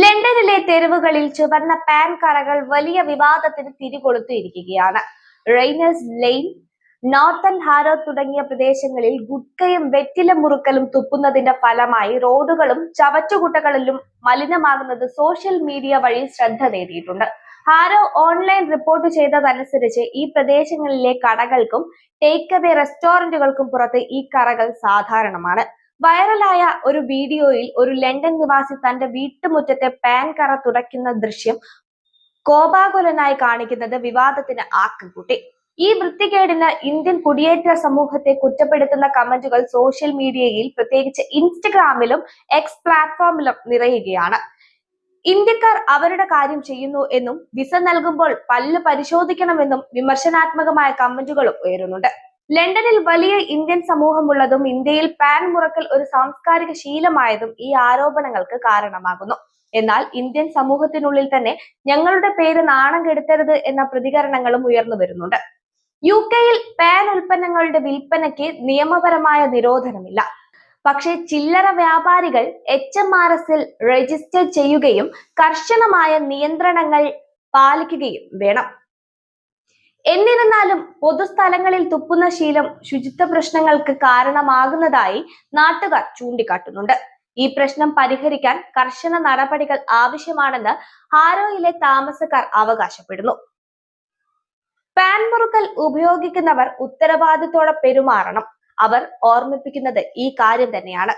ലണ്ടനിലെ തെരുവുകളിൽ ചുവന്ന പാൻ കറകൾ വലിയ വിവാദത്തിന് തിരികൊളുത്തിയിരിക്കുകയാണ്. റെയ്നേഴ്സ് ലെയ്ൻ, നോർത്തൺ ഹാരോ തുടങ്ങിയ പ്രദേശങ്ങളിൽ ഗുഡ്കയും വെറ്റില മുറുക്കലും തുപ്പുന്നതിന്റെ ഫലമായി റോഡുകളും ചവറ്റുകുട്ടകളിലും മലിനമാകുന്നത് സോഷ്യൽ മീഡിയ വഴി ശ്രദ്ധ നേടിയിട്ടുണ്ട്. ഹാരോ ഓൺലൈൻ റിപ്പോർട്ട് ചെയ്തതനുസരിച്ച് ഈ പ്രദേശങ്ങളിലെ കടകൾക്കും ടേക്ക് അവേ റെസ്റ്റോറന്റുകൾക്കും പുറത്ത് ഈ കറകൾ സാധാരണമാണ്. വൈറലായ ഒരു വീഡിയോയിൽ ഒരു ലണ്ടൻ നിവാസി തന്റെ വീട്ടുമുറ്റത്തെ പാൻ കറ തുടയ്ക്കുന്ന ദൃശ്യം കോപാകുലനായി കാണിക്കുന്നത് വിവാദത്തിന് ആക്കം കൂട്ടി. ഈ വൃത്തികേടിന് ഇന്ത്യൻ കുടിയേറ്റ സമൂഹത്തെ കുറ്റപ്പെടുത്തുന്ന കമന്റുകൾ സോഷ്യൽ മീഡിയയിൽ, പ്രത്യേകിച്ച് ഇൻസ്റ്റഗ്രാമിലും എക്സ് പ്ലാറ്റ്ഫോമിലും നിറയുകയാണ്. ഇന്ത്യക്കാർ അവരുടെ കാര്യം ചെയ്യുന്നു എന്നും വിസ നൽകുമ്പോൾ പല്ല് പരിശോധിക്കണമെന്നും വിമർശനാത്മകമായ കമന്റുകളും ഉയരുന്നുണ്ട്. ലണ്ടനിൽ വലിയ ഇന്ത്യൻ സമൂഹമുള്ളതും ഇന്ത്യയിൽ പാൻ മുറക്കൽ ഒരു സാംസ്കാരിക ശീലമായതും ഈ ആരോപണങ്ങൾക്ക് കാരണമാകുന്നു. എന്നാൽ ഇന്ത്യൻ സമൂഹത്തിനുള്ളിൽ തന്നെ ഞങ്ങളുടെ പേര് നാണം കെടുത്തരുത് എന്ന പ്രതികരണങ്ങളും ഉയർന്നു വരുന്നുണ്ട്. UK-യിൽ പാൻ ഉൽപ്പന്നങ്ങളുടെ വിൽപ്പനയ്ക്ക് നിയമപരമായ നിരോധനമില്ല. പക്ഷേ ചില്ലറ വ്യാപാരികൾ HMRS-ൽ രജിസ്റ്റർ ചെയ്യുകയും കർശനമായ നിയന്ത്രണങ്ങൾ പാലിക്കുകയും വേണം. എന്നിരുന്നാലും പൊതുസ്ഥലങ്ങളിൽ തുപ്പുന്ന ശീലം ശുചിത്വ പ്രശ്നങ്ങൾക്ക് കാരണമാകുന്നതായി നാട്ടുകാർ ചൂണ്ടിക്കാട്ടുന്നുണ്ട്. ഈ പ്രശ്നം പരിഹരിക്കാൻ കർശന നടപടികൾ ആവശ്യമാണെന്ന് ഹാരോയിലെ താമസക്കാർ അവകാശപ്പെടുന്നു. പാൻ മുറുക്കൽ ഉപയോഗിക്കുന്നവർ ഉത്തരവാദിത്തോടെ പെരുമാറണം. അവർ ഓർമ്മിപ്പിക്കുന്നത് ഈ കാര്യം തന്നെയാണ്.